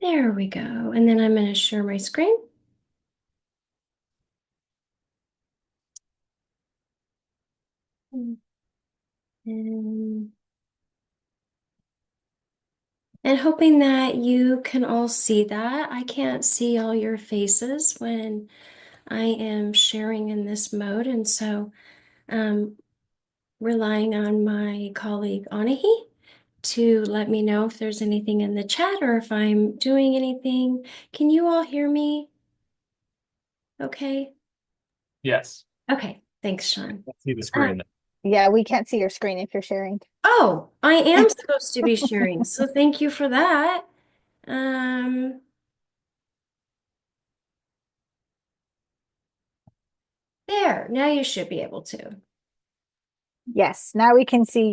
There we go. And then I'm going to share my screen. And, and hoping that you can all see that. I can't see all your faces when I am sharing in this mode. And so relying on my colleague Anahi to let me know if there's anything in the chat or if I'm doing anything. Can you all hear me? Okay. Yes. Okay. Thanks, Sean. I see the Uh, screen. Yeah, we can't see your screen if you're sharing. oh, I am supposed to be sharing. So thank you for that. Um, there. Now you should be able to. Yes, now we can see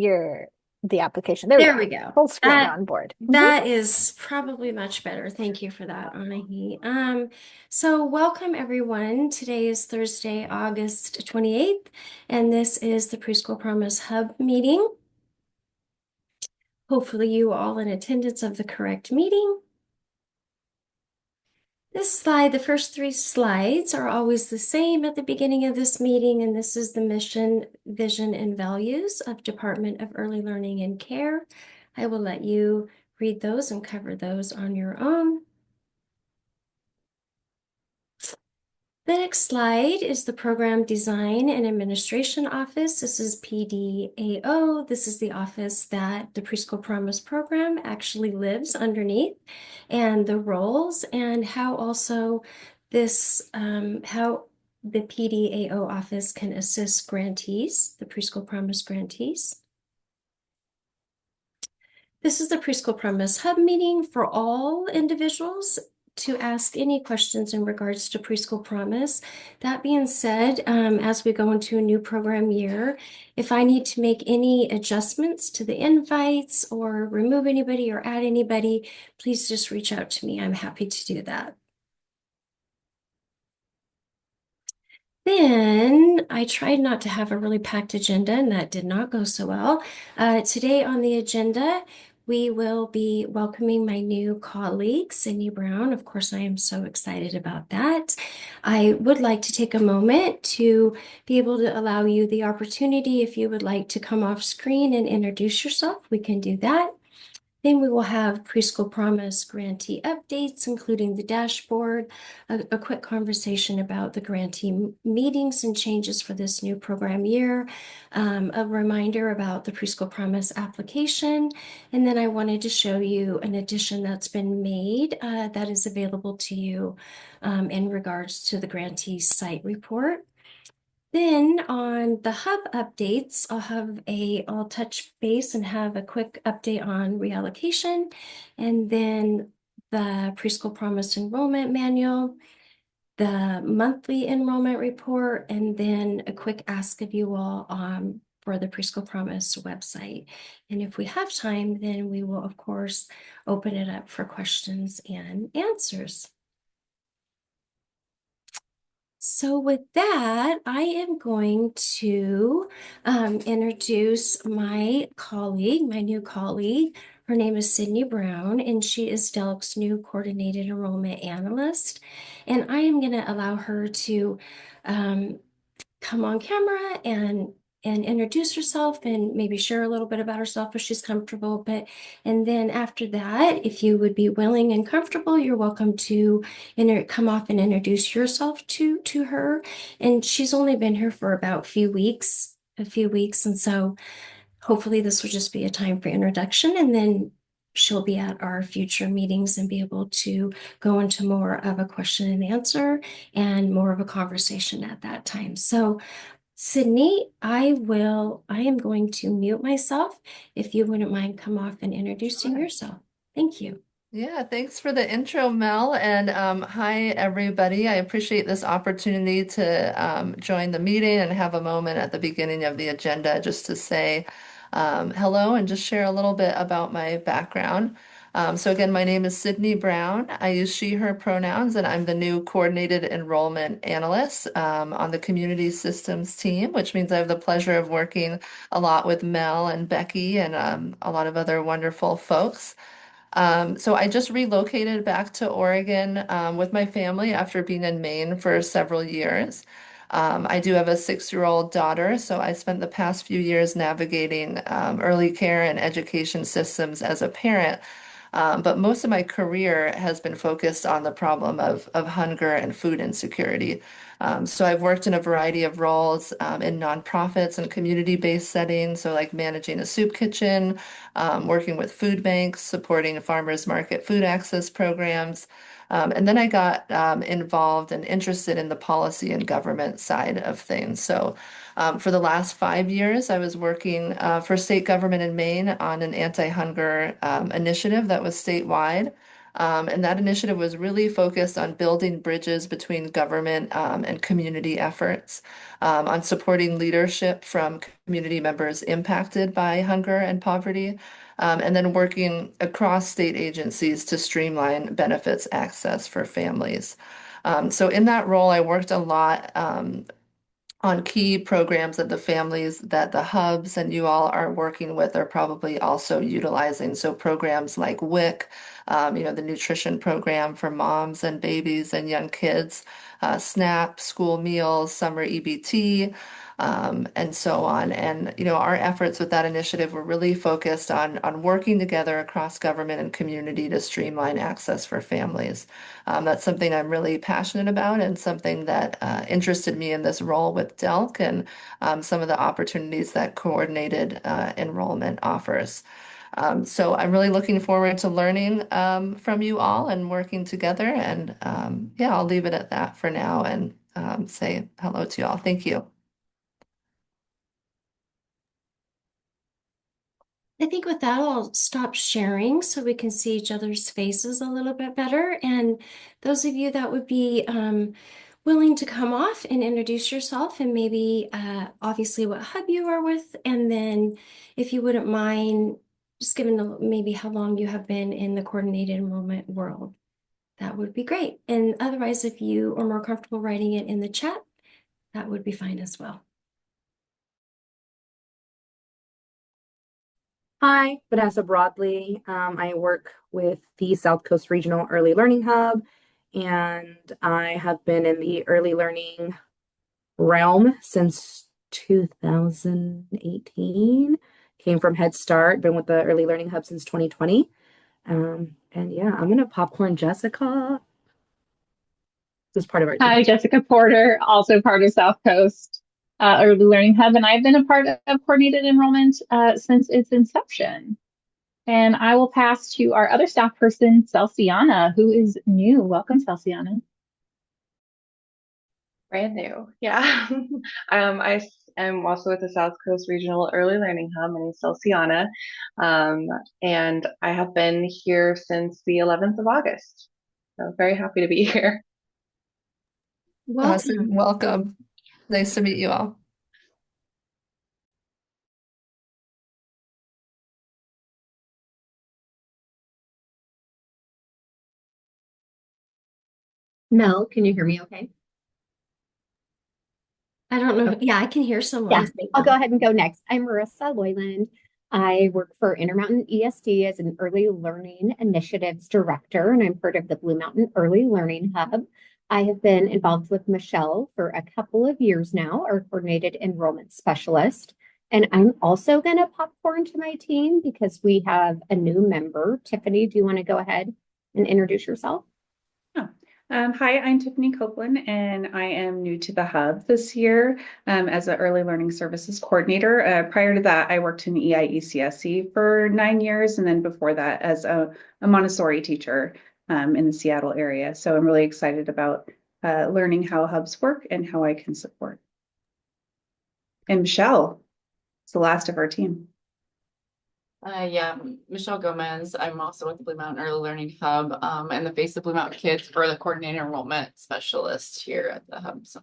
the application. There we There go. we go. Full screen That on board. that is probably much better. Thank you for that, Anahi. So welcome everyone. Today is Thursday, August 28th, and this is the Preschool Promise Hub meeting. Hopefully you all in attendance of the correct meeting. This slide, the first three slides are always the same at the beginning of this meeting, and this is the mission, vision, and values of Department of Early Learning and Care. I will let you read those and cover those on your own. The next slide is the Program Design and Administration Office. This is PDAO. This is the office that the Preschool Promise program actually lives underneath, and the roles and how also how the PDAO office can assist grantees, the Preschool Promise grantees. This is the Preschool Promise Hub meeting for all individuals to ask any questions in regards to Preschool Promise. That being said, as we go into a new program year, if I need to make any adjustments to the invites or remove anybody or add anybody, please just reach out to me. I'm happy to do that. Then I tried not to have a really packed agenda, and that did not go so well. Today on the agenda, we will be welcoming my new colleague, Sydney Brown. Of course, I am so excited about that. I would like to take a moment to be able to allow you the opportunity, if you would like to come off screen and introduce yourself, we can do that. Then we will have Preschool Promise grantee updates, including the dashboard, a quick conversation about the grantee meetings and changes for this new program year, a reminder about the Preschool Promise application, and then I wanted to show you an addition that's been made that is available to you in regards to the grantee site report. Then on the hub updates, I'll touch base and have a quick update on reallocation, and then the Preschool Promise enrollment manual, the monthly enrollment report, and then a quick ask of you all for the Preschool Promise website. And if we have time, then we will, of course, open it up for questions and answers. So with that, I am going to introduce my colleague, my new colleague. Her name is Sydney Brown, and she is DELC's new Coordinated Enrollment Analyst. And I am going to allow her to um, come on camera and introduce herself and maybe share a little bit about herself if she's comfortable. And then after that, if you would be willing and comfortable, you're welcome to come off and introduce yourself to her. And she's only been here for about a few weeks. And so hopefully this will just be a time for introduction, and then she'll be at our future meetings and be able to go into more of a question and answer and more of a conversation at that time. So Sydney, I am going to mute myself. If you wouldn't mind come off and introducing Sure. yourself. Thank you. Yeah, thanks for the intro, Mel. And hi, everybody. I appreciate this opportunity to join the meeting and have a moment at the beginning of the agenda just to say hello and just share a little bit about my background. So again, my name is Sydney Brown. I use she, her pronouns, and I'm the new Coordinated Enrollment Analyst on the Community Systems team, which means I have the pleasure of working a lot with Mel and Becky and a lot of other wonderful folks. So I just relocated back to Oregon with my family after being in Maine for several years. I do have a 6-year-old daughter, so I spent the past few years navigating early care and education systems as a parent. But most of my career has been focused on the problem of hunger and food insecurity. So I've worked in a variety of roles in nonprofits and community-based settings, so like managing a soup kitchen, working with food banks, supporting farmers market food access programs. And then I got involved and interested in the policy and government side of things. So for the last 5 years, I was working for state government in Maine on an anti-hunger initiative that was statewide. And that initiative was really focused on building bridges between government and community efforts, on supporting leadership from community members impacted by hunger and poverty, and then working across state agencies to streamline benefits access for families. So in that role, I worked a lot on key programs that the families that the hubs and you all are working with are probably also utilizing. So programs like WIC, the nutrition program for moms and babies and young kids, SNAP, school meals, summer EBT, and so on. And our efforts with that initiative were really focused on working together across government and community to streamline access for families. That's something I'm really passionate about and something that interested me in this role with DELC and some of the opportunities that coordinated enrollment offers. So I'm really looking forward to learning from you all and working together. And yeah, I'll leave it at that for now and say hello to you all. Thank you. I think with that, I'll stop sharing so we can see each other's faces a little bit better. And those of you that would be willing to come off and introduce yourself and maybe obviously what hub you are with. And then if you wouldn't mind just giving maybe how long you have been in the coordinated enrollment world, that would be great. And otherwise, if you are more comfortable writing it in the chat, that would be fine as well. Hi, Vanessa Broadley. I work with the South Coast Regional Early Learning Hub, and I have been in the early learning realm since 2018. Came from Head Start, been with the Early Learning Hub since 2020. And yeah, I'm gonna popcorn Jessica. This is part of our team. Hi, Jessica Porter, also part of South Coast Early Learning Hub, and I've been a part of coordinated enrollment since its inception. And I will pass to our other staff person, Celsiana, who is new. Welcome, Celsiana. Brand new, yeah. I am also with the South Coast Regional Early Learning Hub. My name is Celsiana, and I have been here since the 11th of August. So very happy to be here. Awesome. Welcome. Nice to meet you all. Mel, can you hear me okay? I don't know. Yeah, I can hear someone. Yeah, I'll go ahead and go next. I'm Marissa Loyland. I work for Intermountain ESD as an early learning initiatives director, and I'm part of the Blue Mountain Early Learning Hub. I have been involved with Michelle for a couple of years now, our coordinated enrollment specialist. And I'm also going to popcorn to my team because we have a new member. Tiffany, do you want to go ahead and introduce yourself? Hi, I'm Tiffany Copeland, and I am new to the Hub this year as an Early Learning Services Coordinator. Prior to that, I worked in EIECSE for 9 years, and then before that as a Montessori teacher in the Seattle area. So I'm really excited about learning how Hubs work and how I can support. And Michelle is the last of our team. Yeah, Michelle Gomez. I'm also with the Blue Mountain Early Learning Hub and the Face of Blue Mountain Kids for the coordinated enrollment specialist here at the hub. So.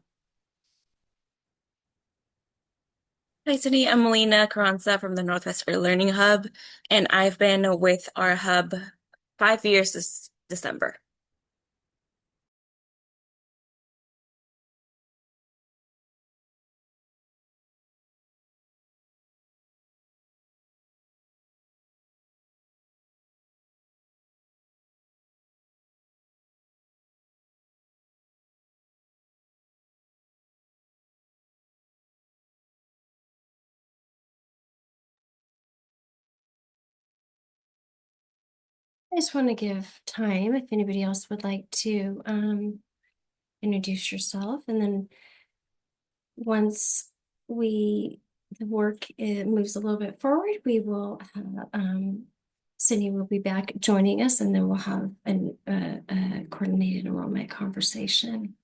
Hi, Sydney. I'm Melina Carranza from the Northwest Early Learning Hub, and I've been with our hub 5 years this December. just want to give time if anybody else would like to introduce yourself, and then once the work moves a little bit forward, we will have Sydney will be back joining us, and then we'll have a coordinated enrollment conversation.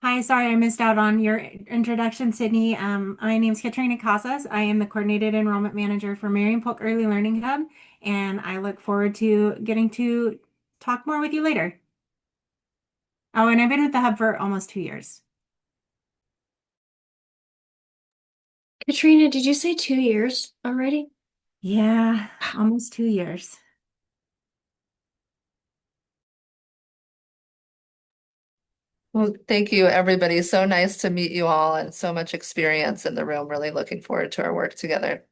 Hi, sorry I missed out on your introduction, Sydney. My name is Katrina Casas. I am the Coordinated Enrollment Manager for Marion Polk Early Learning Hub, and I look forward to getting to talk more with you later. Oh, and I've been with the Hub for almost 2 years. Katrina, did you say 2 years already? Yeah, almost 2 years. Well, thank you, everybody. So nice to meet you all and so much experience in the room. Really looking forward to our work together.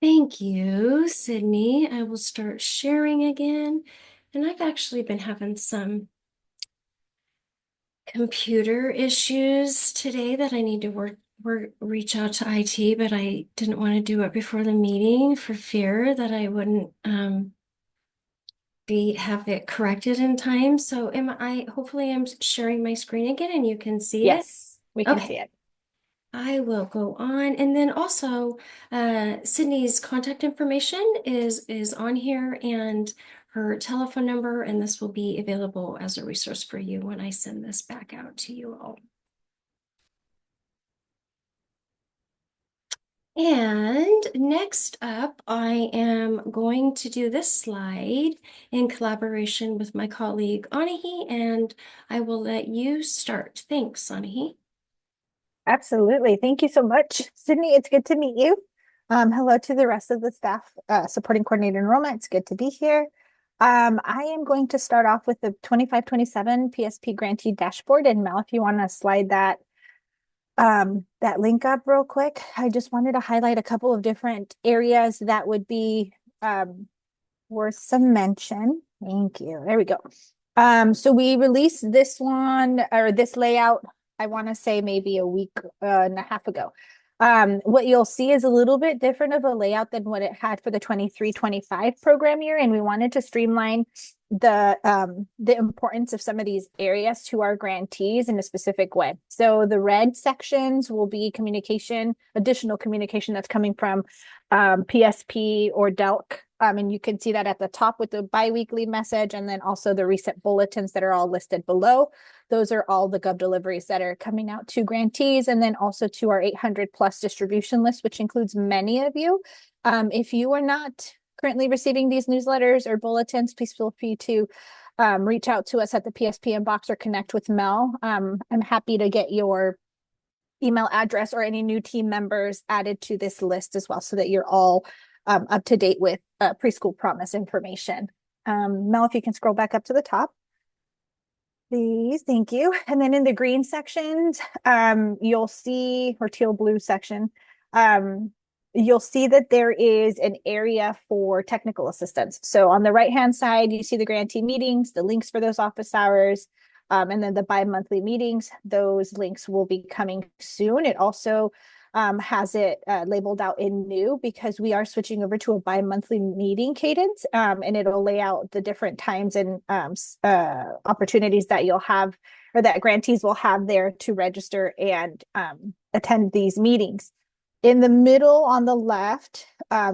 Thank you, Sydney. I will start sharing again. And I've actually been having some computer issues today that I need to reach out to IT, but I didn't want to do it before the meeting for fear that I wouldn't have it corrected in time. So hopefully I'm sharing my screen again and you can see it. Yes, we can see it. I will go on, and then also Sydney's contact information is on here, and her telephone number, and this will be available as a resource for you when I send this back out to you all. And next up, I am going to do this slide in collaboration with my colleague Anahi, and I will let you start. Thanks, Anahi. Absolutely. Thank you so much, Sydney. It's good to meet you. Hello to the rest of the staff supporting coordinated enrollment. It's good to be here. I am going to start off with the 25-27 PSP grantee dashboard. And Mel, if you want to slide that link up real quick. I just wanted to highlight a couple of different areas that would be worth some mention. Thank you. There we go. So we released this one or this layout, I want to say maybe a week and a half ago. What you'll see is a little bit different of a layout than what it had for the 23-25 program year. And we wanted to streamline the importance of some of these areas to our grantees in a specific way. So the red sections will be additional communication that's coming from PSP or DELC. And you can see that at the top with the biweekly message, and then also the recent bulletins that are all listed below. Those are all the Gov deliveries that are coming out to grantees, and then also to our 800+ distribution list, which includes many of you. If you are not currently receiving these newsletters or bulletins, please feel free to reach out to us at the PSP inbox or connect with Mel. I'm happy to get your email address or any new team members added to this list as well, so that you're all up to date with preschool promise information. Mel, if you can scroll back up to the top. Please, thank you. And then in the green sections, you'll see, or teal blue section, you'll see that there is an area for technical assistance. So on the right-hand side, you see the grantee meetings, the links for those office hours, and then the bi-monthly meetings. Those links will be coming soon. It also has it labeled out in new because we are switching over to a bi-monthly meeting cadence, and it'll lay out the different times and opportunities that you'll have, or that grantees will have there to register and attend these meetings. In the middle on the left,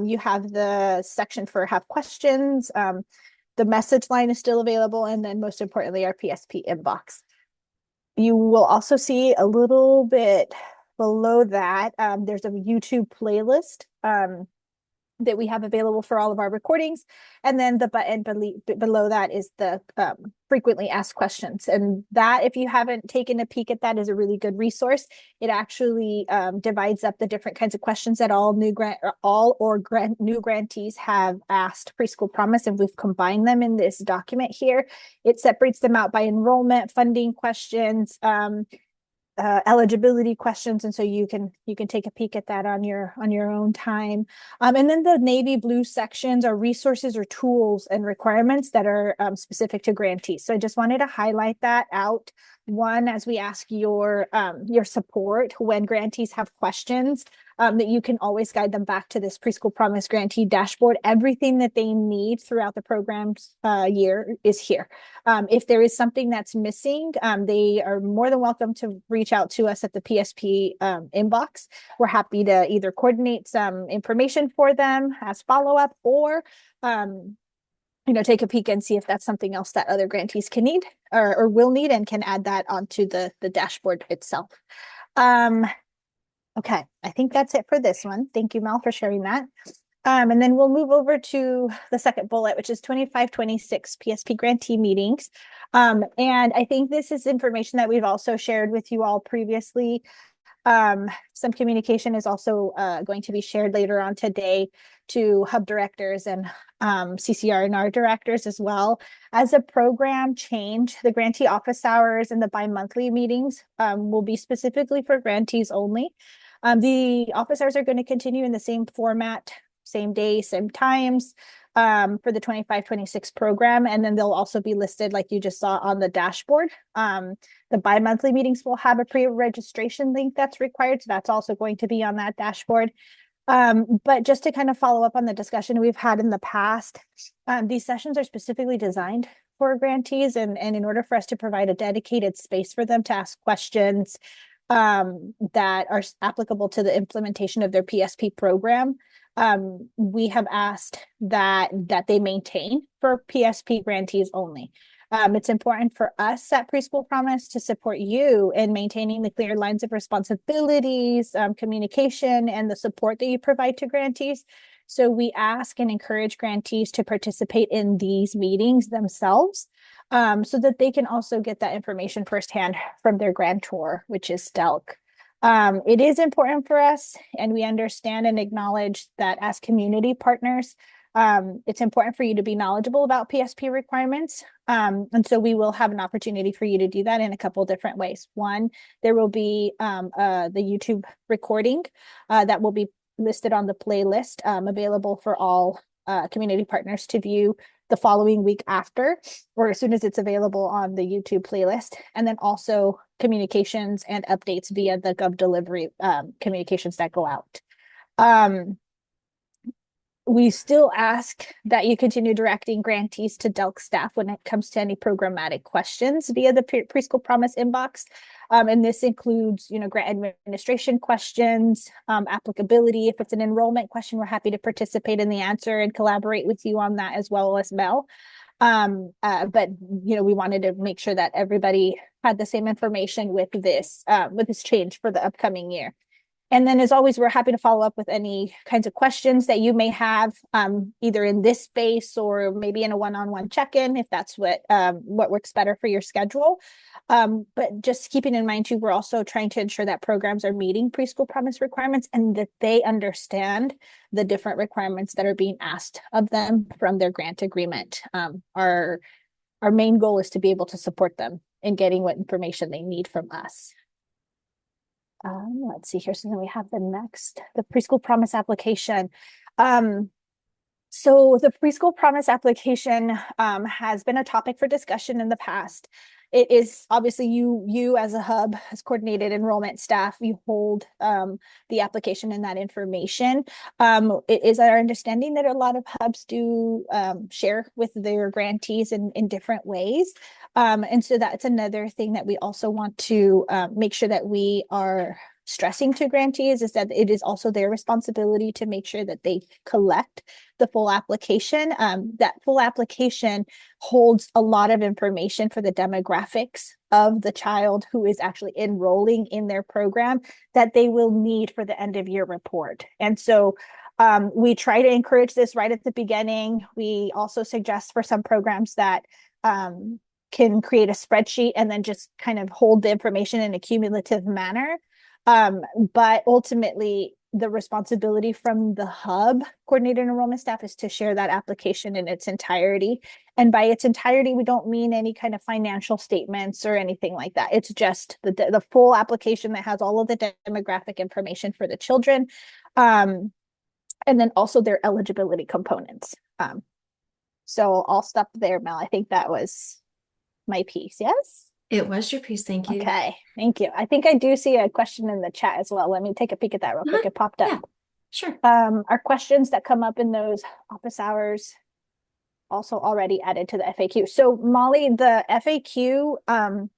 you have the section for have questions. The message line is still available, and then most importantly, our PSP inbox. You will also see a little bit below that, there's a YouTube playlist that we have available for all of our recordings. And then the button below that is the frequently asked questions. And that, if you haven't taken a peek at that, is a really good resource. It actually divides up the different kinds of questions that all new grantees have asked Preschool Promise, and we've combined them in this document here. It separates them out by enrollment, funding questions, eligibility questions, and so you can take a peek at that on your own time. And then the navy blue sections are resources or tools and requirements that are specific to grantees. So I just wanted to highlight that out. One, as we ask your support when grantees have questions, that you can always guide them back to this Preschool Promise grantee dashboard. Everything that they need throughout the program's year is here. If there is something that's missing, they are more than welcome to reach out to us at the PSP inbox. We're happy to either coordinate some information for them as follow-up, or take a peek and see if that's something else that other grantees can need or will need, and can add that onto the dashboard itself. Okay, I think that's it for this one. Thank you, Mel, for sharing that. And then we'll move over to the second bullet, which is 25-26 PSP grantee meetings. And I think this is information that we've also shared with you all previously. Some communication is also going to be shared later on today to hub directors and CCR and R directors as well. As a program change, the grantee office hours and the bi-monthly meetings will be specifically for grantees only. The office hours are going to continue in the same format, same day, same times, for the 25-26 program. And then they'll also be listed, like you just saw, on the dashboard. The bi-monthly meetings will have a pre-registration link that's required. So that's also going to be on that dashboard. But just to kind of follow up on the discussion we've had in the past, these sessions are specifically designed for grantees. And in order for us to provide a dedicated space for them to ask questions that are applicable to the implementation of their PSP program, we have asked that they maintain for PSP grantees only. It's important for us at Preschool Promise to support you in maintaining the clear lines of responsibilities, communication, and the support that you provide to grantees. So we ask and encourage grantees to participate in these meetings themselves, so that they can also get that information firsthand from their grantor, which is DELC. It is important for us, and we understand and acknowledge that as community partners, it's important for you to be knowledgeable about PSP requirements. And so we will have an opportunity for you to do that in a couple different ways. One, there will be the YouTube recording that will be listed on the playlist, available for all community partners to view the following week after, or as soon as it's available on the YouTube playlist. And then also communications and updates via the Gov Delivery communications that go out. We still ask that you continue directing grantees to DELC staff when it comes to any programmatic questions via the Preschool Promise inbox. And this includes, grant administration questions, applicability. If it's an enrollment question, we're happy to participate in the answer and collaborate with you on that, as well as Mel. But we wanted to make sure that everybody had the same information with this change for the upcoming year. And then, as always, we're happy to follow up with any kinds of questions that you may have, either in this space or maybe in a one-on-one check-in, if that's what works better for your schedule. But just keeping in mind, too, we're also trying to ensure that programs are meeting Preschool Promise requirements and that they understand the different requirements that are being asked of them from their grant agreement. Our main goal is to be able to support them in getting what information they need from us. Let's see here. So then we have the Preschool Promise application. So the Preschool Promise application has been a topic for discussion in the past. It is obviously you as a hub, as coordinated enrollment staff, you hold the application and that information. It is our understanding that a lot of hubs do share with their grantees in different ways. And so that's another thing that we also want to make sure that we are stressing to grantees, is that it is also their responsibility to make sure that they collect the full application. That full application holds a lot of information for the demographics of the child who is actually enrolling in their program that they will need for the end of year report. And so we try to encourage this right at the beginning. We also suggest for some programs that can create a spreadsheet and then just kind of hold the information in a cumulative manner. But ultimately, the responsibility from the hub coordinated enrollment staff is to share that application in its entirety. And by its entirety, we don't mean any kind of financial statements or anything like that. It's just the full application that has all of the demographic information for the children. And then also their eligibility components. So I'll stop there, Mel. I think that was my piece. Yes? It was your piece. Thank you. Okay, thank you. I think I do see a question in the chat as well. Let me take a peek at that real quick. It popped up. Yeah, sure. Are questions that come up in those office hours also already added to the FAQ? So Molly, the FAQ,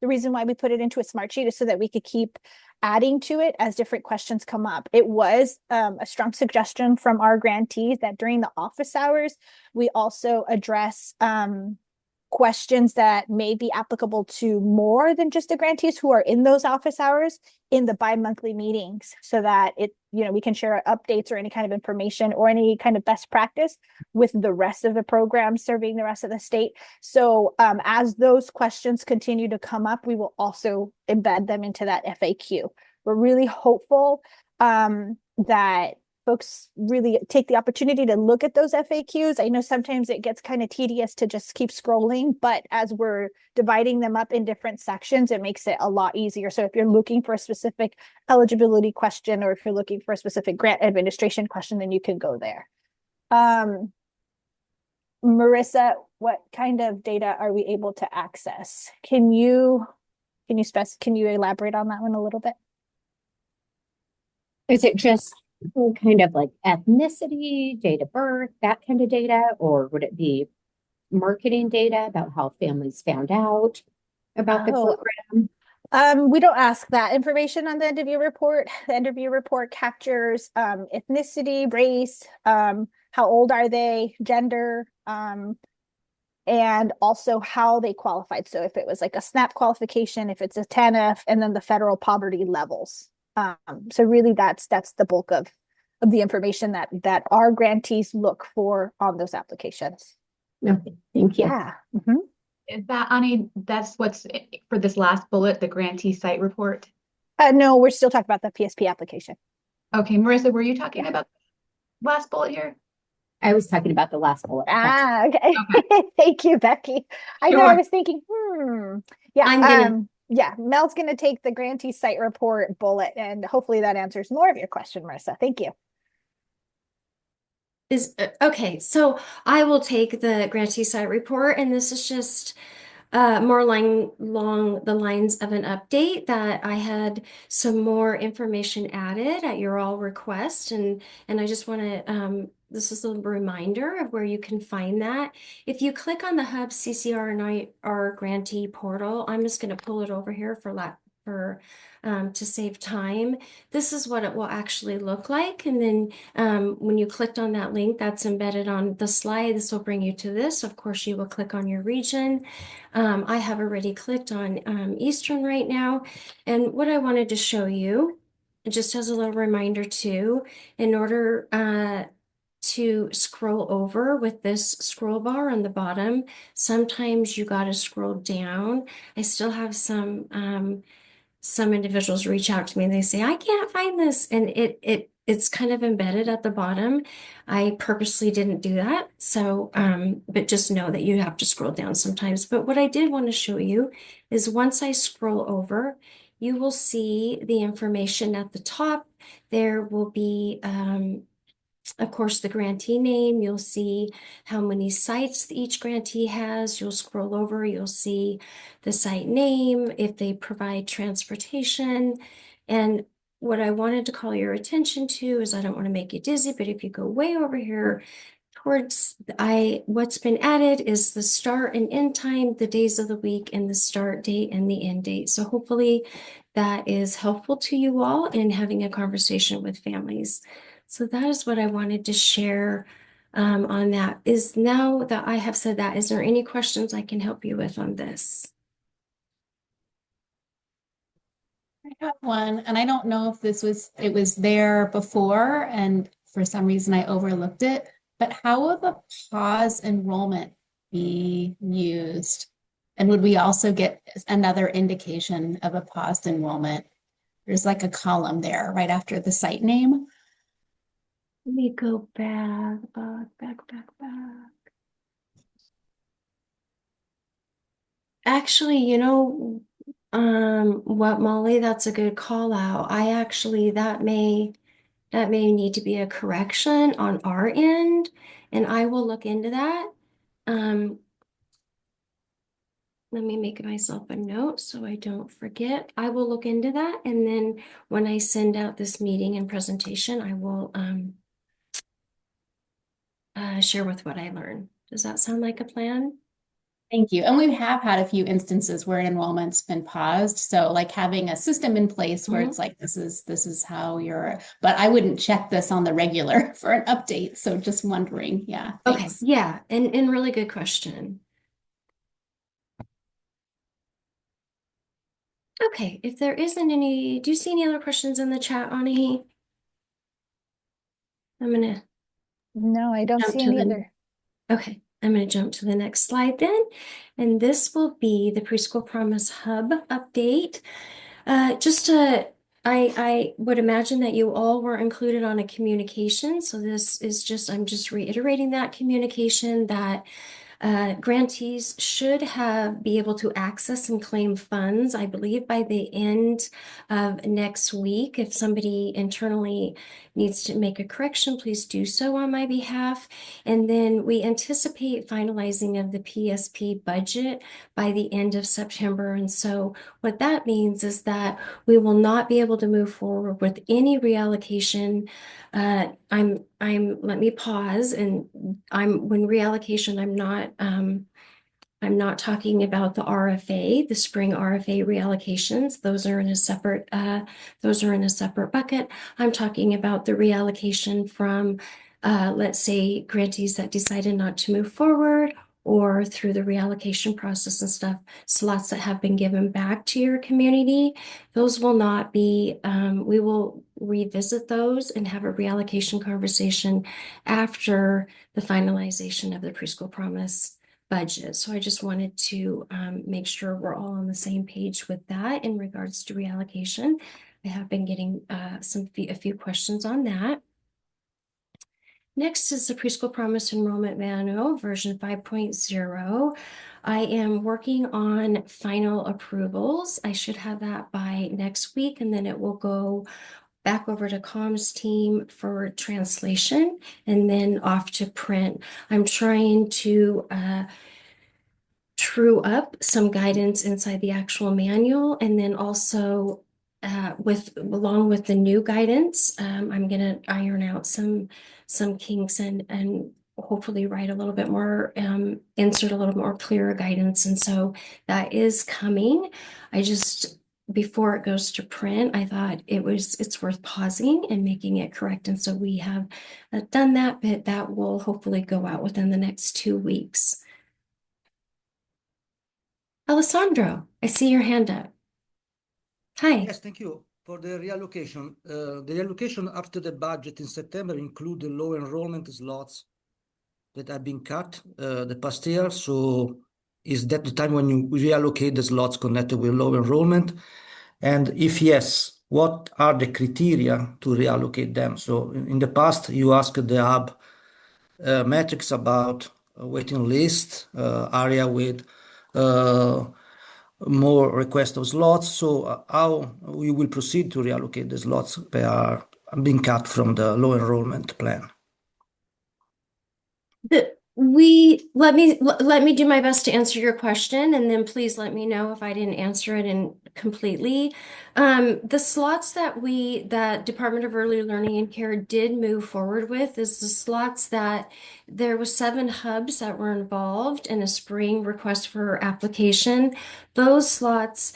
the reason why we put it into a smart sheet is so that we could keep adding to it as different questions come up. It was a strong suggestion from our grantees that during the office hours, we also address questions that may be applicable to more than just the grantees who are in those office hours in the bi-monthly meetings, so that we can share updates or any kind of information or any kind of best practice with the rest of the program serving the rest of the state. So as those questions continue to come up, we will also embed them into that FAQ. We're really hopeful that folks really take the opportunity to look at those FAQs. I know sometimes it gets kind of tedious to just keep scrolling, but as we're dividing them up in different sections, it makes it a lot easier. So if you're looking for a specific eligibility question, or if you're looking for a specific grant administration question, then you can go there. Marissa, what kind of data are we able to access? Can you elaborate on that one a little bit? Is it just kind of like ethnicity, date of birth, that kind of data, or would it be marketing data about how families found out about the program? We don't ask that information on the end of your report. The end of your report captures ethnicity, race, how old are they, gender, and also how they qualified. So if it was like a SNAP qualification, if it's a TANF, and then the federal poverty levels. So really that's the bulk of the information that our grantees look for on those applications. Okay, thank you. Yeah. Is that, Ani, that's what's for this last bullet, the grantee site report? No, we're still talking about the PSP application. Okay, Marissa, were you talking about the last bullet here? I was talking about the last bullet. Okay. Thank you, Becky. I know, I was thinking, yeah, Mel's gonna take the grantee site report bullet, and hopefully that answers more of your question, Marissa. Thank you. Okay, so I will take the grantee site report, and this is just more along the lines of an update that I had some more information added at your all request, and I just want to this is a reminder of where you can find that. If you click on the Hub CCR and our grantee portal, I'm just going to pull it over here to save time. This is what it will actually look like. And then when you clicked on that link that's embedded on the slide, this will bring you to this. Of course, you will click on your region. I have already clicked on Eastern right now. And what I wanted to show you, just as a little reminder too, in order to scroll over with this scroll bar on the bottom, sometimes you got to scroll down. I still have some individuals reach out to me and they say, I can't find this. And it's kind of embedded at the bottom. I purposely didn't do that. So, but just know that you have to scroll down sometimes. But what I did want to show you is once I scroll over, you will see the information at the top. There will be, of course, the grantee name. You'll see how many sites each grantee has. You'll scroll over, you'll see the site name, if they provide transportation. And what I wanted to call your attention to is, I don't want to make you dizzy, but if you go way over here towards what's been added is the start and end time, the days of the week, and the start date and the end date. So hopefully that is helpful to you all in having a conversation with families. So that is what I wanted to share on that. Is now that I have said that, is there any questions I can help you with on this? I have one, and I don't know if it was there before, and for some reason I overlooked it, but how will the pause enrollment be used? And would we also get another indication of a paused enrollment? There's like a column there right after the site name. Let me go back. Actually, what, Molly, that's a good call out. That may need to be a correction on our end, and I will look into that. let me make myself a note so I don't forget. I will look into that, and then when I send out this meeting and presentation, I will share with what I learned. Does that sound like a plan? Thank you. And we have had a few instances where enrollment's been paused. So like having a system in place where it's like, this is how but I wouldn't check this on the regular for an update. So just wondering. Yeah. Okay. Thanks. Yeah. And really good question. Okay. If there isn't any, do you see any other questions in the chat, Anahi? I'm gonna No, I don't jump see to any the other. Okay, I'm going to jump to the next slide then. And this will be the Preschool Promise Hub update. I would imagine that you all were included on a communication. So this is I'm just reiterating that communication that grantees should be able to access and claim funds, I believe, by the end of next week. If somebody internally needs to make a correction, please do so on my behalf. And then we anticipate finalizing of the PSP budget by the end of September. And so what that means is that we will not be able to move forward with any reallocation. Let me pause, and when reallocation, I'm not talking about the RFA, the spring RFA reallocations. Those are in a separate bucket. I'm talking about the reallocation from, let's say, grantees that decided not to move forward, or through the reallocation process and stuff, slots that have been given back to your community. Those will not be, we will revisit those and have a reallocation conversation after the finalization of the Preschool Promise budget. So I just wanted to make sure we're all on the same page with that in regards to reallocation. I have been getting a few questions on that. Next is the Preschool Promise Enrollment Manual, version 5.0. I am working on final approvals. I should have that by next week, and then it will go back over to comms team for translation and then off to print. I'm trying to true up some guidance inside the actual manual, and then also along with the new guidance, I'm gonna iron out some kinks and hopefully write a little bit more, insert a little more clearer guidance. And so that is coming. Before it goes to print, I thought it's worth pausing and making it correct. And so we have done that, but that will hopefully go out within the next 2 weeks. Alessandro, I see your hand up. Hi. Yes, thank you. For the reallocation, after the budget in September include the low enrollment slots that have been cut the past year. So is that the time when you reallocate the slots connected with low enrollment? And if yes, what are the criteria to reallocate them? So in the past, you asked the hub metrics about waiting list, area with more request of slots. So how we will proceed to reallocate the slots that are being cut from the low enrollment plan? Let me do my best to answer your question, and then please let me know if I didn't answer it completely. The slots that Department of Early Learning and Care did move forward with is the slots that there was 7 hubs that were involved in a spring request for application. Those slots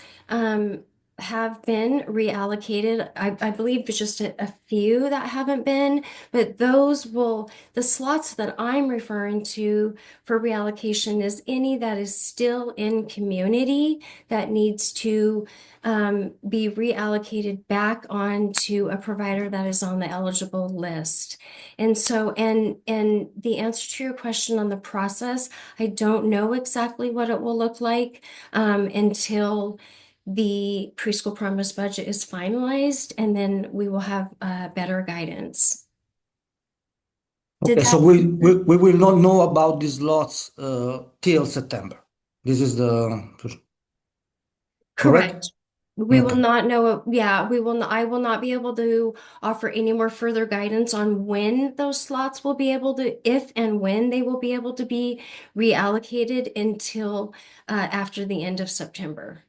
have been reallocated. I believe there's just a few that haven't been, but the slots that I'm referring to for reallocation is any that is still in community that needs to be reallocated back onto a provider that is on the eligible list. And so, and the answer to your question on the process, I don't know exactly what it will look like until the Preschool Promise budget is finalized, and then we will have better guidance. Okay, so we will not know about these lots till September. This is the correct. We will Okay. not know, yeah, I will not be able to offer any more further guidance on when those slots will be able to, if and when they will be able to be reallocated until after the end of September.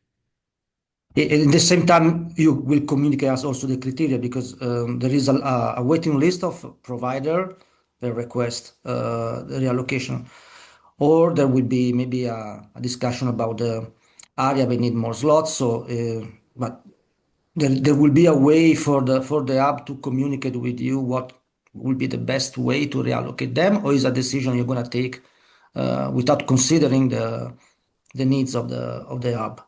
In the same time, you will communicate us also the criteria because there is a waiting list of provider that request the reallocation, or there will be maybe a discussion about the area we need more slots. So, but there will be a way for the app to communicate with you what will be the best way to reallocate them, or is a decision you're gonna take without considering the needs of the app.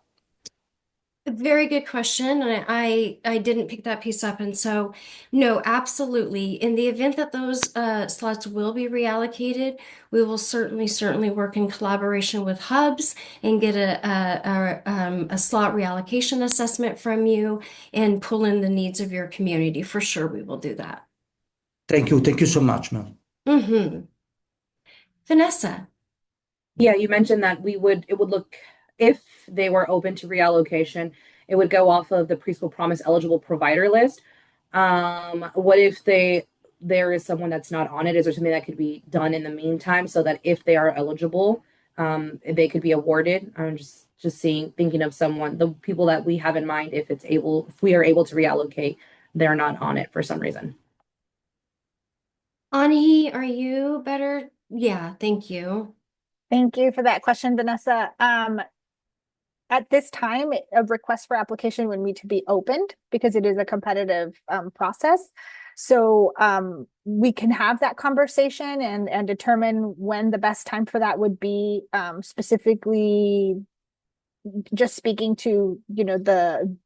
Very good question. And I didn't pick that piece up. And so, no, absolutely. In the event that those slots will be reallocated, we will certainly work in collaboration with hubs and get a slot reallocation assessment from you and pull in the needs of your community. For sure, we will do that. Thank you. Thank you so much, Mel. Vanessa. Yeah, you mentioned that it would look, if they were open to reallocation, it would go off of the preschool promise eligible provider list. What if there is someone that's not on it? Is there something that could be done in the meantime so that if they are eligible, they could be awarded? I'm just thinking of someone, the people that we have in mind, if we are able to reallocate, they're not on it for some reason. Anahi, are you better? Yeah, thank you. Thank you for that question, Vanessa. At this time, a request for application would need to be opened because it is a competitive process. So we can have that conversation and determine when the best time for that would be, specifically just speaking to,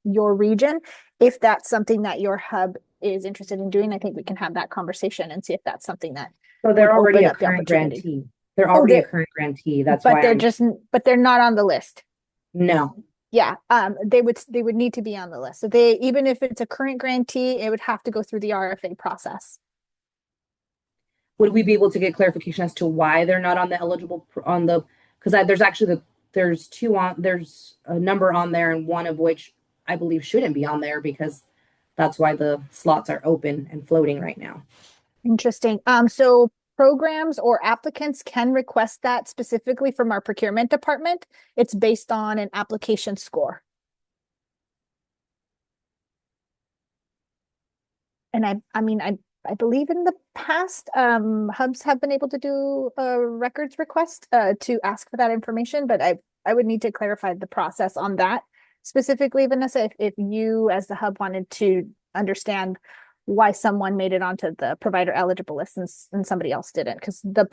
your region. If that's something that your hub is interested in doing, I think we can have that conversation and see if that's something that So they're would already open a up the current opportunity. grantee. They're already a current grantee. That's but why but they're not on the list. No. Yeah, they would need to be on the list. So even if it's a current grantee, it would have to go through the RFA process. Would we be able to get clarification as to why they're not on the eligible because there's a number on there, and one of which I believe shouldn't be on there because that's why the slots are open and floating right now. Interesting. So programs or applicants can request that specifically from our procurement department. It's based on an application score. And I believe in the past, hubs have been able to do a records request to ask for that information, but I would need to clarify the process on that specifically, Vanessa, if you as the hub wanted to understand why someone made it onto the provider eligible list and somebody else didn't, because the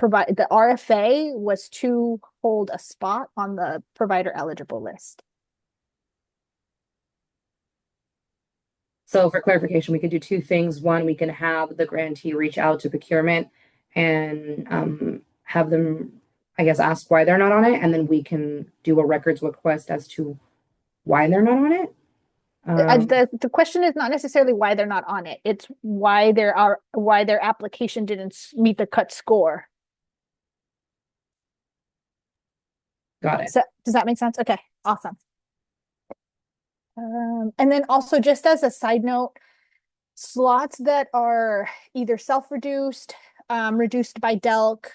RFA was to hold a spot on the provider eligible list. So for clarification, we could do two things. One, we can have the grantee reach out to procurement and have them, I guess, ask why they're not on it, and then we can do a records request as to why they're not on it. The question is not necessarily why they're not on it. It's why their application didn't meet the cut score. Got it. So does that make sense? Okay, awesome. And then also, just as a side note, slots that are either self-reduced, reduced by DELC,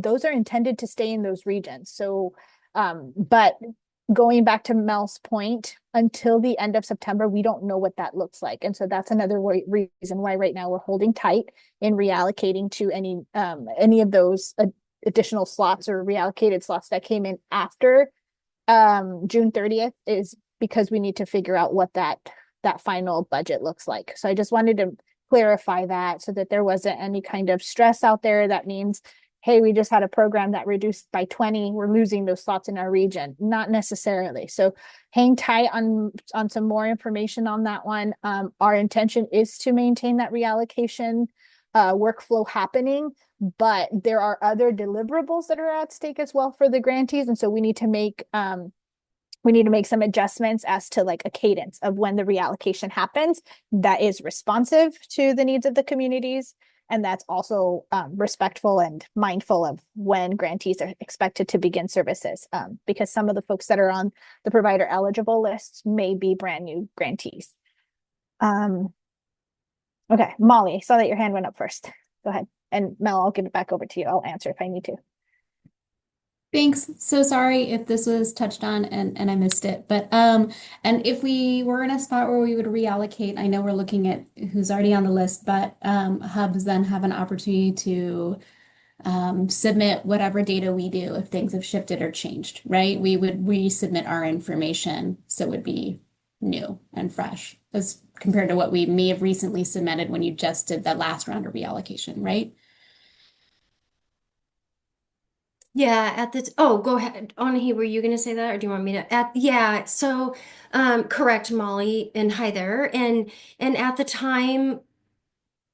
those are intended to stay in those regions. So, but going back to Mel's point, until the end of September, we don't know what that looks like. And so that's another reason why right now we're holding tight in reallocating to any of those additional slots or reallocated slots that came in after June 30th, is because we need to figure out what that final budget looks like. So I just wanted to clarify that so that there wasn't any kind of stress out there. That means, hey, we just had a program that reduced by 20, we're losing those slots in our region. Not necessarily. So hang tight on some more information on that one. Our intention is to maintain that reallocation workflow happening, but there are other deliverables that are at stake as well for the grantees. And so we need to make some adjustments as to like a cadence of when the reallocation happens that is responsive to the needs of the communities And that's also respectful and mindful of when grantees are expected to begin services, because some of the folks that are on the provider eligible lists may be brand new grantees. Okay, Molly, saw that your hand went up first. Go ahead. And Mel, I'll give it back over to you. I'll answer if I need to. Thanks. So sorry if this was touched on and I missed it. But and if we were in a spot where we would reallocate, I know we're looking at who's already on the list, but hubs then have an opportunity to submit whatever data we do if things have shifted or changed, right? We would resubmit our information, so it would be new and fresh as compared to what we may have recently submitted when you just did the last round of reallocation, right? Yeah, oh, go ahead. Anahi, were you going to say that or do you want me to yeah, so correct, Molly, and hi there. And at the time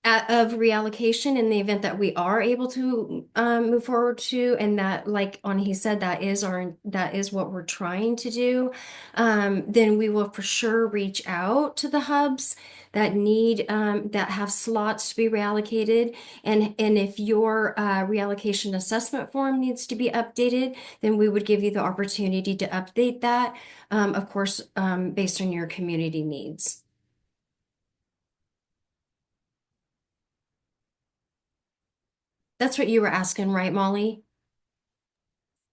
of reallocation, in the event that we are able to move forward to, and that, like Anahi said, that is what we're trying to do, then we will for sure reach out to the hubs that need that have slots to be reallocated. And if your reallocation assessment form needs to be updated, then we would give you the opportunity to update that, of course, based on your community needs. That's what you were asking, right, Molly?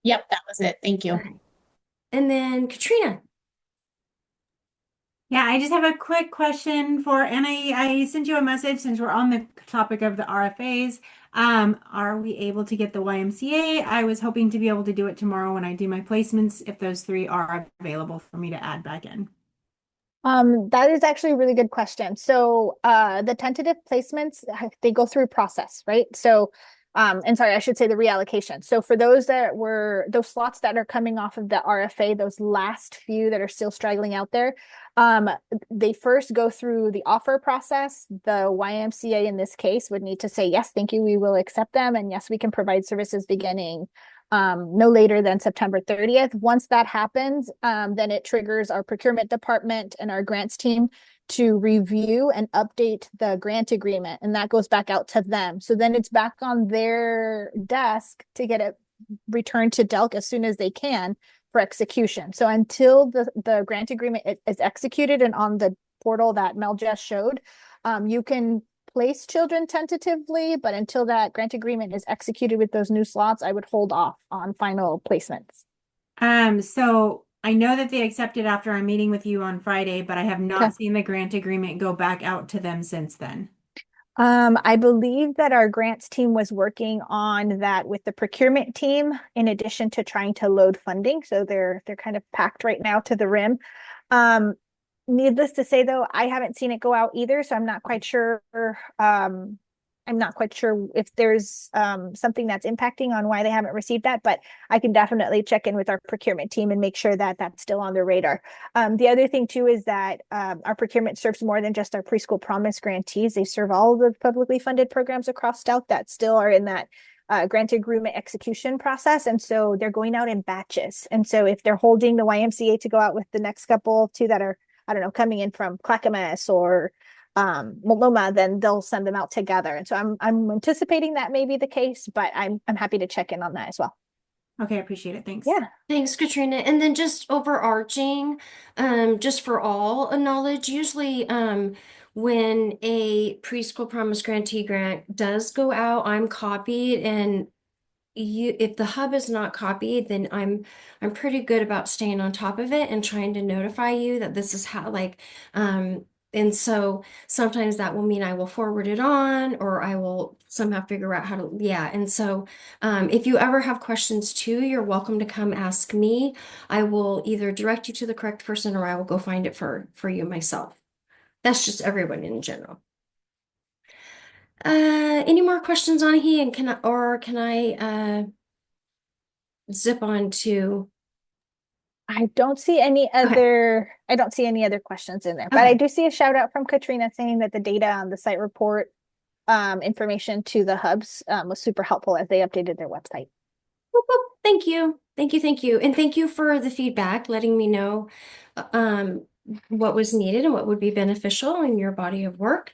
Yep, that was it. Thank you. Okay. And then Katrina. Yeah, I just have a quick question and I sent you a message since we're on the topic of the RFAs. Are we able to get the YMCA? I was hoping to be able to do it tomorrow when I do my placements, if those three are available for me to add back in. That is actually a really good question. So the tentative placements, they go through a process, right? So and sorry, I should say the reallocation. So for those slots that are coming off of the RFA, those last few that are still straggling out there, they first go through the offer process. The YMCA in this case would need to say, yes, thank you, we will accept them. And yes, we can provide services beginning no later than September 30th. Once that happens, then it triggers our procurement department and our grants team to review and update the grant agreement. And that goes back out to them. So then it's back on their desk to get it returned to Delk as soon as they can for execution. So until the grant agreement is executed and on the portal that Mel just showed, you can place children tentatively, but until that grant agreement is executed with those new slots, I would hold off on final placements. So I know that they accepted after our meeting with you on Friday, but I have not seen the grant agreement go back out to them since then. I believe that our grants team was working on that with the procurement team in addition to trying to load funding. So they're kind of packed right now to the rim. Needless to say, though, I haven't seen it go out either, so I'm not quite sure. I'm not quite sure if there's something that's impacting on why they haven't received that, but I can definitely check in with our procurement team and make sure that that's still on their radar. The other thing too is that our procurement serves more than just our preschool promise grantees. They serve all the publicly funded programs across Stout that still are in that grant agreement execution process. And so they're going out in batches. And so if they're holding the YMCA to go out with the next couple two that are, I don't know, coming in from Clackamas or Multnomah, then they'll send them out together. And so I'm anticipating that may be the case, but I'm happy to check in on that as well. Okay, I appreciate it. Thanks. Yeah. Thanks, Katrina. And then just overarching, just for all knowledge, usually when a preschool promise grantee grant does go out, I'm copied, and if the hub is not copied, then I'm pretty good about staying on top of it and trying to notify you that this is how, like, and so sometimes that will mean I will forward it on, or I will somehow figure out how to, yeah. And so if you ever have questions too, you're welcome to come ask me. I will either direct you to the correct person, or I will go find it for you myself. That's just everyone in general. Any more questions on he, and can I zip on to? I don't see any other questions in there, but I do see a shout out from Katrina saying that the data on the site report information to the hubs was super helpful as they updated their website. Thank you. Thank you. Thank you. And thank you for the feedback, letting me know what was needed and what would be beneficial in your body of work.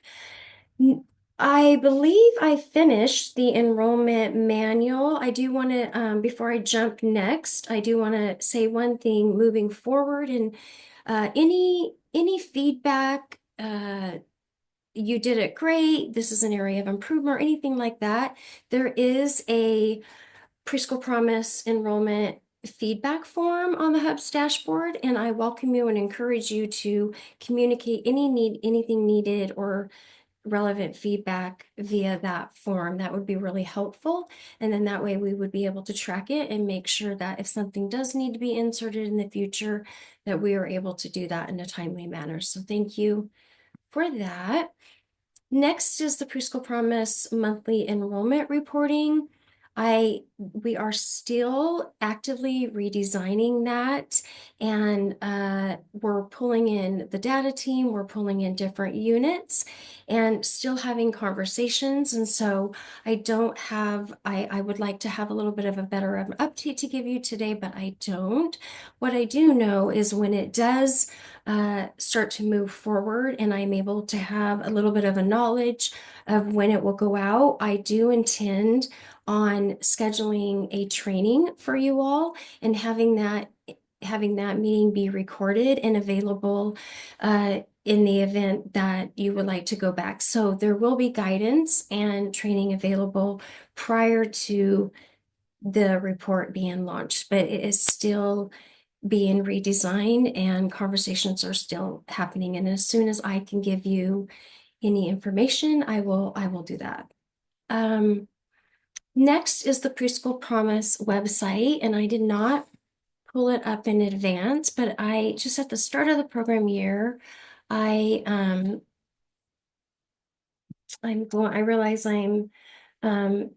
I believe I finished the enrollment manual. I do want to, before I jump next, I do want to say one thing moving forward and any feedback, you did it great, this is an area of improvement or anything like that. There is a Preschool Promise enrollment feedback form on the Hub's dashboard, and I welcome you and encourage you to communicate anything needed or relevant feedback via that form. That would be really helpful. And then that way we would be able to track it and make sure that if something does need to be inserted in the future, that we are able to do that in a timely manner. So thank you for that. Next is the Preschool Promise monthly enrollment reporting. We are still actively redesigning that, and we're pulling in the data team, we're pulling in different units and still having conversations. And so I would like to have a little bit of a better update to give you today, but I don't. What I do know is when it does start to move forward and I'm able to have a little bit of a knowledge of when it will go out, I do intend on scheduling a training for you all and having that meeting be recorded and available in the event that you would like to go back. So there will be guidance and training available prior to the report being launched, but it is still being redesigned and conversations are still happening. And as soon as I can give you any information, I will do that. Next is the Preschool Promise website, and I did not pull it up in advance, but I just at the start of the program year, I realize I'm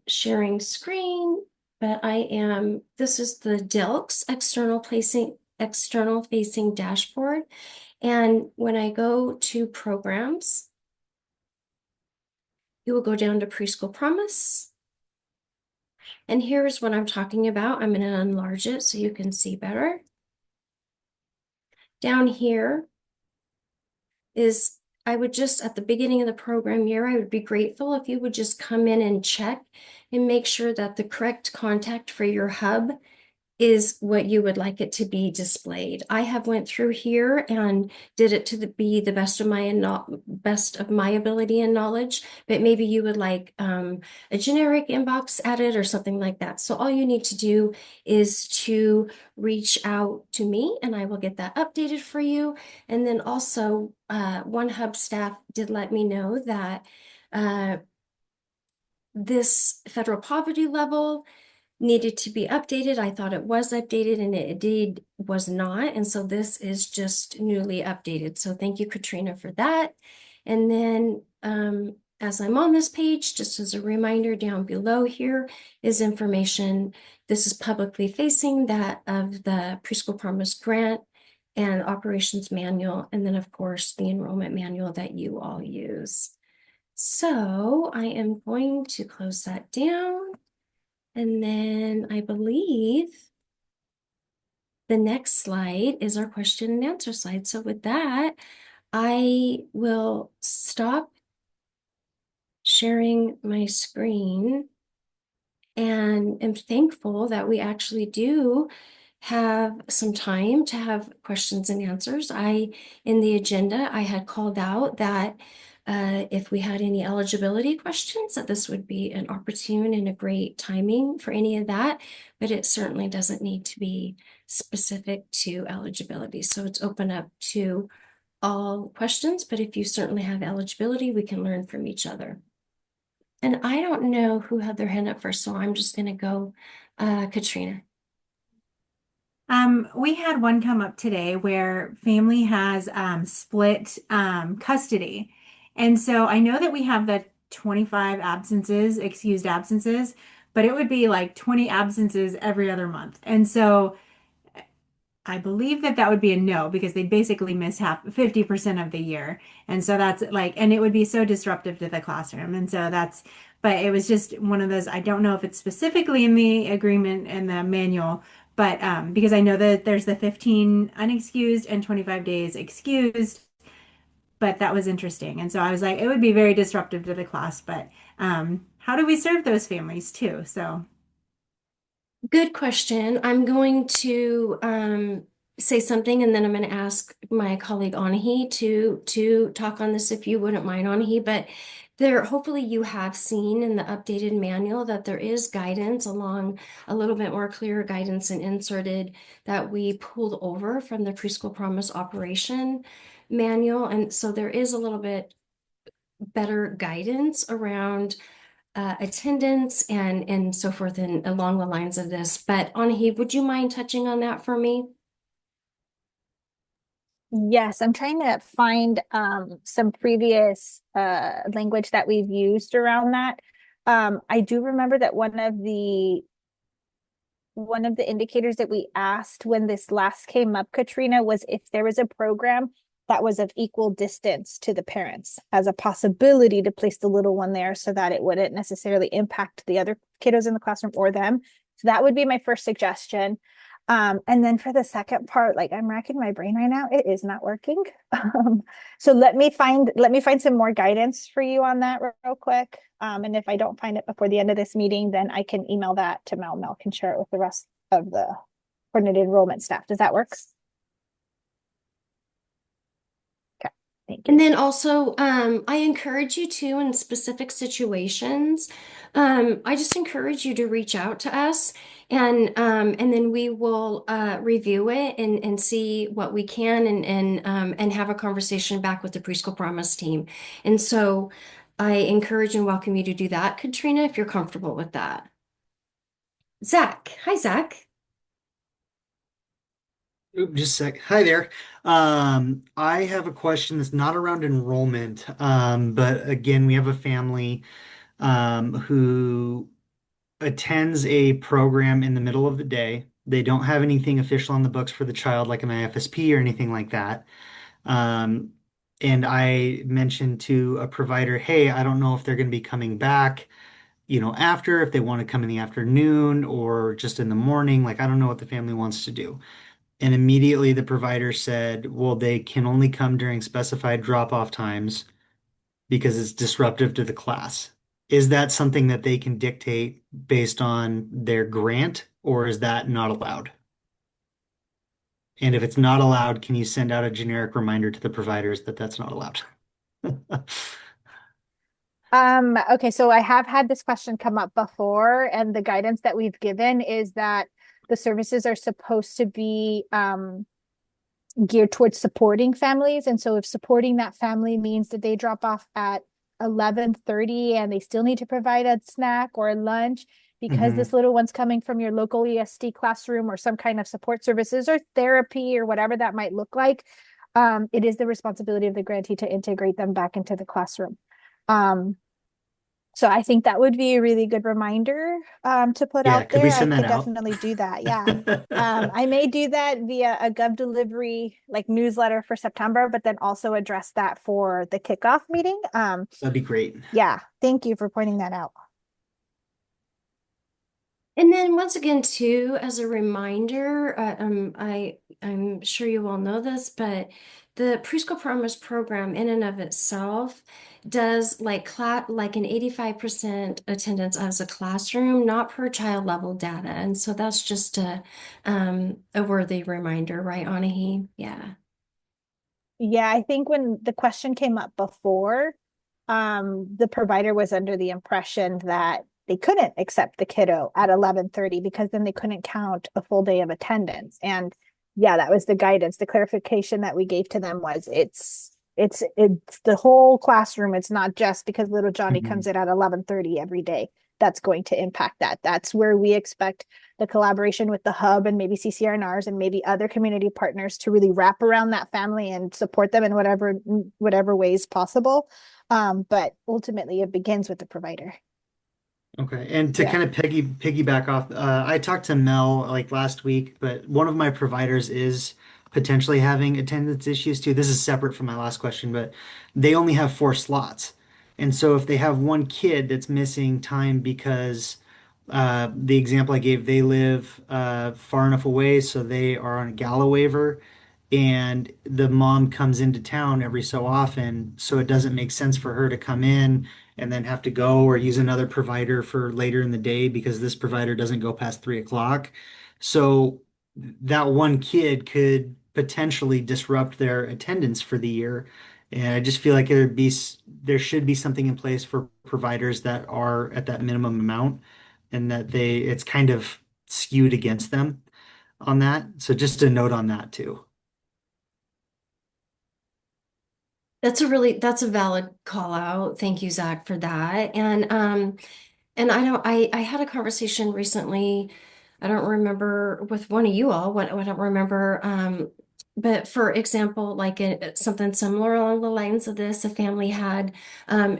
sharing screen, but this is the DILCS external facing dashboard. And when I go to programs, you will go down to Preschool Promise. And here's what I'm talking about. I'm going to enlarge it so you can see better. Down here is, I would just, at the beginning of the program year, I would be grateful if you would just come in and check and make sure that the correct contact for your hub is what you would like it to be displayed. I have went through here and did it to be the best of my ability and knowledge, but maybe you would like a generic inbox added or something like that. So all you need to do is to reach out to me and I will get that updated for you. And then also one hub staff did let me know that this federal poverty level needed to be updated. I thought it was updated and it indeed was not. And so this is just newly updated. So thank you, Katrina, for that. And then as I'm on this page, just as a reminder, down below here is information. This is publicly facing that of the Preschool Promise Grant and Operations Manual. And then of course, the enrollment manual that you all use. So I am going to close that down. And then I believe the next slide is our question and answer slide. So with that, I will stop sharing my screen and am thankful that we actually do have some time to have questions and answers. In the agenda, I had called out that if we had any eligibility questions, that this would be an opportune and a great timing for any of that, but it certainly doesn't need to be specific to eligibility. So it's open up to all questions, but if you certainly have eligibility, we can learn from each other. And I don't know who had their hand up first, so I'm just going to go, Katrina. We had one come up today where family has split custody. And so I know that we have the 25 absences, excused absences, but it would be like 20 absences every other month. And so I believe that that would be a no because they basically miss 50% of the year. And so that's like, and it would be so disruptive to the classroom. And so but it was just one of those, I don't know if it's specifically in the agreement and the manual, but because I know that there's the 15 unexcused and 25 days excused, but that was interesting. And so I was like, it would be very disruptive to the class, but how do we serve those families too? So Good question. I'm going to say something and then I'm going to ask my colleague Anahi to talk on this if you wouldn't mind, Anahi. But there, hopefully you have seen in the updated manual that there is guidance along a little bit more clear guidance and inserted that we pulled over from the Preschool Promise Operation manual. And so there is a little bit better guidance around attendance and so forth and along the lines of this. But Anahi, would you mind touching on that for me? Yes, I'm trying to find some previous language that we've used around that. I do remember that one of the indicators that we asked when this last came up, Katrina, was if there was a program that was of equal distance to the parents as a possibility to place the little one there so that it wouldn't necessarily impact the other kiddos in the classroom or them. So that would be my first suggestion. And then for the second part, like I'm racking my brain right now, it is not working. So let me find some more guidance for you on that real quick. And if I don't find it before the end of this meeting, then I can email that to Mel. Mel can share it with the rest of the coordinated enrollment staff. Does that work? Okay, thank you. And then also, I encourage you to, in specific situations, I just encourage you to reach out to us and then we will review it and see what we can and have a conversation back with the Preschool Promise team. And so I encourage and welcome you to do that, Katrina, if you're comfortable with that. Zach. Hi, Zach. Oop, just a sec. Hi there. I have a question that's not around enrollment, but again, we have a family who attends a program in the middle of the day. They don't have anything official on the books for the child, like an IFSP or anything like that. Um, and I mentioned to a provider, hey, I don't know if they're going to be coming back, after, if they want to come in the afternoon or just in the morning. Like, I don't know what the family wants to do. And immediately the provider said, well, they can only come during specified drop-off times because it's disruptive to the class. Is that something that they can dictate based on their grant, or is that not allowed? And if it's not allowed, can you send out a generic reminder to the providers that that's not allowed? Okay, so I have had this question come up before, and the guidance that we've given is that the services are supposed to be geared towards supporting families. And so if supporting that family means that they drop off at 11:30 and they still need to provide a snack or a lunch because this little one's coming from your local ESD classroom or some kind of support services or therapy or whatever that might look like, it is the responsibility of the grantee to integrate them back into the classroom. So I think that would be a really good reminder to put Yeah, out could we there. I send that could out? definitely do that. Yeah. I may do that via a Gov Delivery like newsletter for September, but then also address that for the kickoff meeting. That'd be great. Yeah, thank you for pointing that out. And then once again, too, as a reminder, I'm sure you all know this, but the Preschool Promise program in and of itself does like an 85% attendance as a classroom, not per child level data. And so that's just a worthy reminder, right, Anahi? Yeah. Yeah, I think when the question came up before, the provider was under the impression that they couldn't accept the kiddo at 11:30 because then they couldn't count a full day of attendance. And yeah, that was the guidance. The clarification that we gave to them was it's the whole classroom. It's not just because little Johnny comes in at 11:30 every day that's going to impact that. That's where we expect the collaboration with the hub and maybe CCRNRs and maybe other community partners to really wrap around that family and support them in whatever ways possible. But ultimately it begins with the provider. Okay, and to Yeah. kind of piggyback off, I talked to Mel like last week, but one of my providers is potentially having attendance issues too. This is separate from my last question, but they only have 4 slots. And so if they have one kid that's missing time because the example I gave, they live far enough away, so they are on a gala waiver, and the mom comes into town every so often, so it doesn't make sense for her to come in and then have to go or use another provider for later in the day because this provider doesn't go past 3 o'clock. So that one kid could potentially disrupt their attendance for the year. And I just feel like there should be something in place for providers that are at that minimum amount and that it's kind of skewed against them on that. So just a note on that too. That's a valid call out. Thank you, Zach, for that. And I had a conversation recently, I don't remember with one of you all, what I don't remember, but for example, like something similar along the lines of this, a family had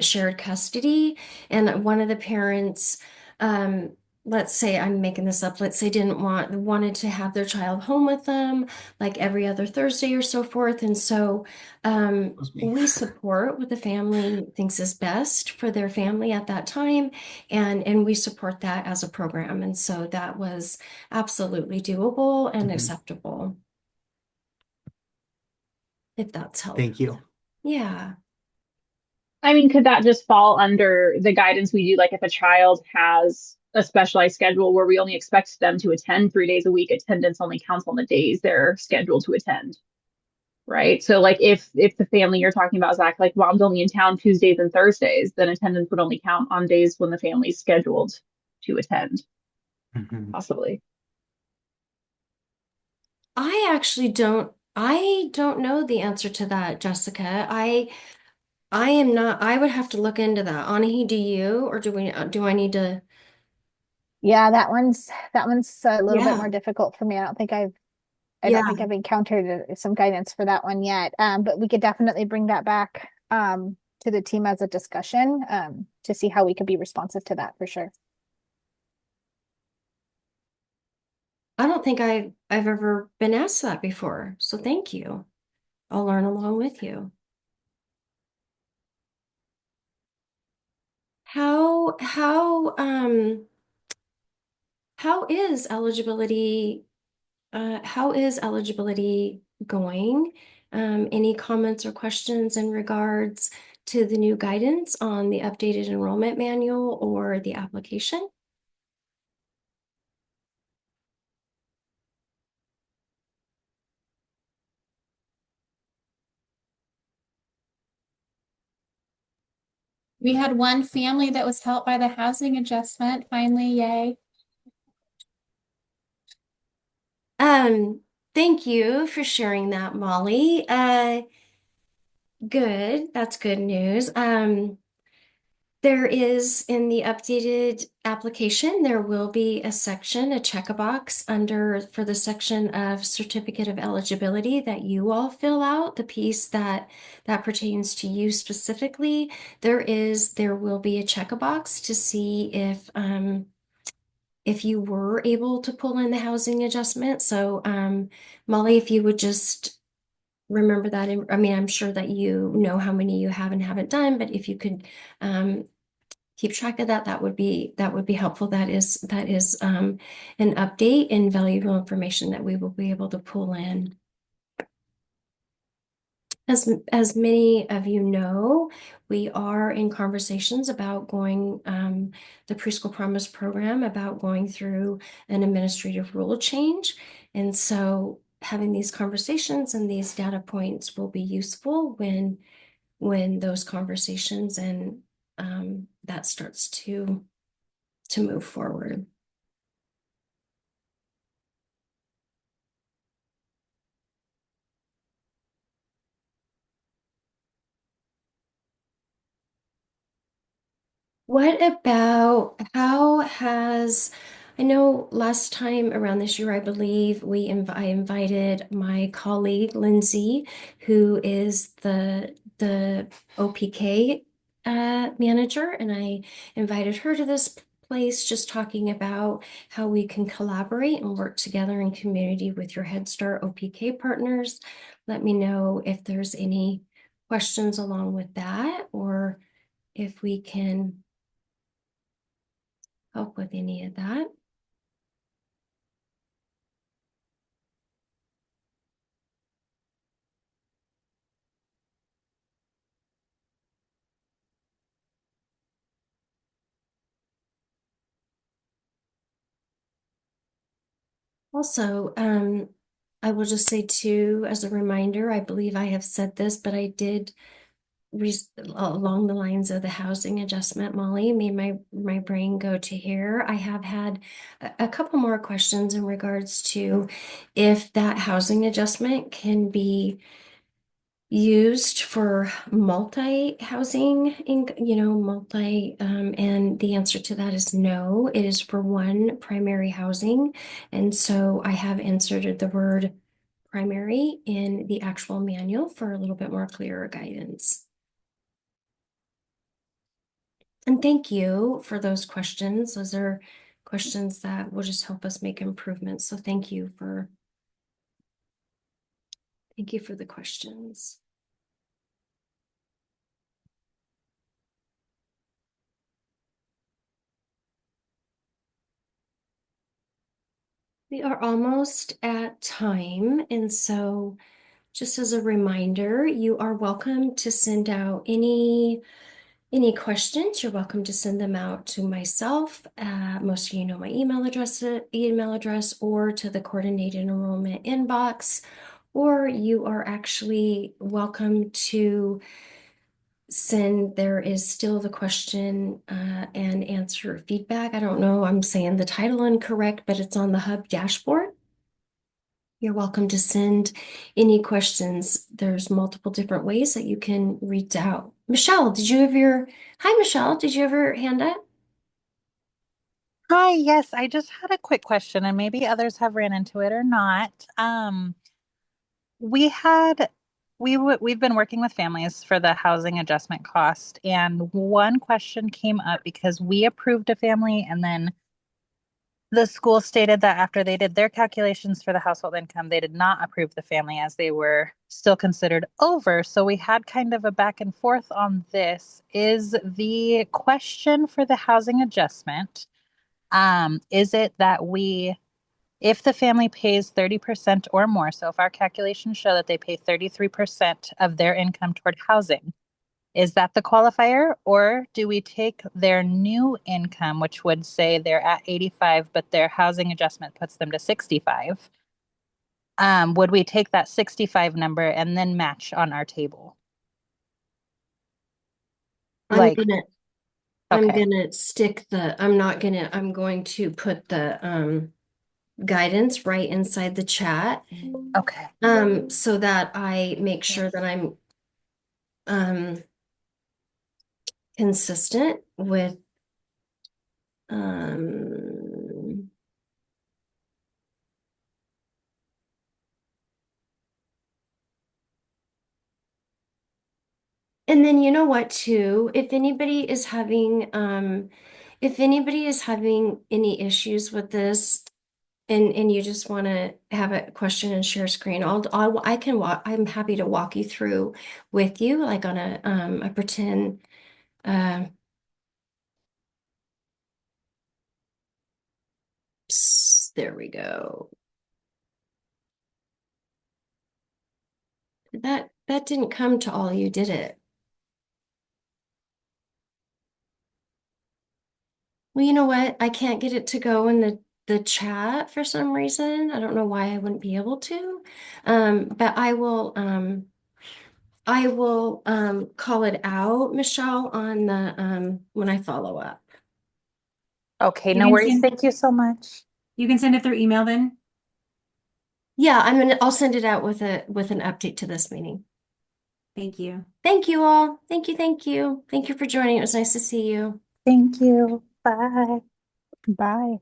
shared custody, and one of the parents, um, let's say I'm making this up, let's say wanted to have their child home with them like every other Thursday or so forth. And so we support what the family thinks is best for their family at that time, and we support that as a program. And so that was absolutely doable and acceptable, if that's Thank helpful. you. Yeah. I mean, could that just fall under the guidance we do? Like if a child has a specialized schedule where we only expect them to attend 3 days a week, attendance only counts on the days they're scheduled to attend. Right. So like if the family you're talking about, Zach, like mom's only in town Tuesdays and Thursdays, then attendance would only count on days when the family's scheduled to attend, possibly. I don't know the answer to that, Jessica. I am not, I would have to look into that. Anahi, do you, or do I need to? Yeah, that one's a little bit Yeah. more difficult for me. I don't think Yeah. I've encountered some guidance for that one yet. But we could definitely bring that back to the team as a discussion to see how we could be responsive to that for sure. I don't think I've ever been asked that before. So thank you. I'll learn along with you. How how um how is eligibility how is eligibility going? Any comments or questions in regards to the new guidance on the updated enrollment manual or the application? We had one family that was helped by the housing adjustment, finally, yay. Um, Thank you for sharing that, Molly. Good. That's good news. There is in the updated application, there will be a section, a check-a-box for the section of certificate of eligibility that you all fill out, the piece that pertains to you specifically. There will be a check-a-box to see if you were able to pull in the housing adjustment. So, Molly, if you would just remember that. I mean, I'm sure that you know how many you have and haven't done, but if you could keep track of that, that would be helpful. That is an update and valuable information that we will be able to pull in. As many of you know, we are in conversations about going the Preschool Promise program, about going through an administrative rule change. And so having these conversations and these data points will be useful when those conversations and that starts to move forward. What about I know last time around this year, I believe I invited my colleague Lindsay, who is the OPK manager, and I invited her to this place just talking about how we can collaborate and work together in community with your Head Start OPK partners. Let me know if there's any questions along with that, or if we can help with any of that. Also, I will just say too, as a reminder, I believe I have said this, but I did along the lines of the housing adjustment, Molly, made my brain go to here. I have had a couple more questions in regards to if that housing adjustment can be used for multi-housing, and the answer to that is no. It is for one primary housing. And so I have inserted the word primary in the actual manual for a little bit more clearer guidance. And thank you for those questions. Those are questions that will just help us make improvements. So thank you for the questions. We are almost at time, and so just as a reminder, you are welcome to send out any questions. You're welcome to send them out to myself. Most of you know my email address, or to the coordinated enrollment inbox, or you are actually welcome to send. There is still the question and answer feedback. I don't know, I'm saying the title incorrect, but it's on the Hub dashboard. You're welcome to send any questions. There's multiple different ways that you can reach out. Michelle, hi Michelle, did you have your hand up? Hi, yes, I just had a quick question, and maybe others have ran into it or not. We had we've been working with families for the housing adjustment cost, and one question came up because we approved a family, and then the school stated that after they did their calculations for the household income, they did not approve the family as they were still considered over. So we had kind of a back and forth on this. Is the question for the housing adjustment, is it that if the family pays 30% or more, so if our calculations show that they pay 33% of their income toward housing, is that the qualifier? Or do we take their new income, which would say they're at 85, but their housing adjustment puts them to 65? Would we take that 65 number and then match on our table? I'm Okay. I'm going to put the guidance right inside the chat. Okay. So that I make sure that I'm consistent with and then you know what too, if anybody is having any issues with this, and you just want to have a question and share screen, I'm happy to walk you through with you, like on a pretend there we go. That didn't come to all you, did it? Well, you know what? I can't get it to go in the chat for some reason. I don't know why I wouldn't be able to. But I will call it out, Michelle, on the when I follow up. Okay, no worries. Thank you so much. You can send it through email then? Yeah, I'll send it out with an update to this meeting. Thank you. Thank you all. Thank you, thank you. Thank you for joining. It was nice to see you. Thank you. Bye. Bye.